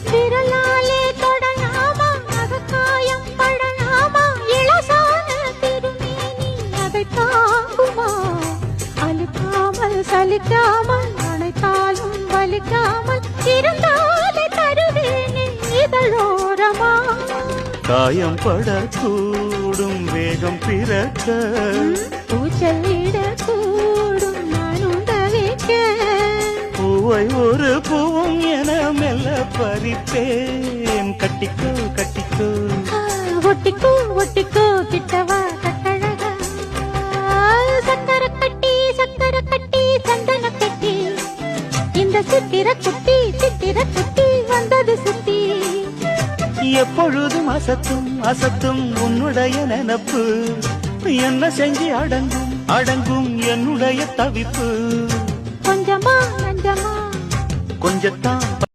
விரலாலே தொடலாமா அகக்காயம் படலாமா இளசான திருமேனி அதை தாங்குமா அழுக்காமல் சலிக்காமல் அணைத்தாலும் வலிக்காமல் இருந்தாலே தருவேனே இதழோரமா காயம் படக்கூடும் வேகம் பிறக்க பூச்சலிடக்கூடும் நானும் தவிக்க பூவை ஒரு பூவும் என மெல்ல பறிப்பேன் கட்டிக்கோ கட்டிக்கோ ஒட்டிக்கோ ஒட்டிக்கோ கிட்டவா கட்டழகா சக்கர கட்டி சந்தன கட்டி இந்த சித்திர குட்டி வந்தது சுத்தி எப்பொழுதும் அசத்தும் அசத்தும் உன்னுடைய நினப்பு என்ன செஞ்சு அடங்கும் அடங்கும் என்னுடைய தவிப்பு கொஞ்சமா நஞ்சமா கொஞ்சத்தான்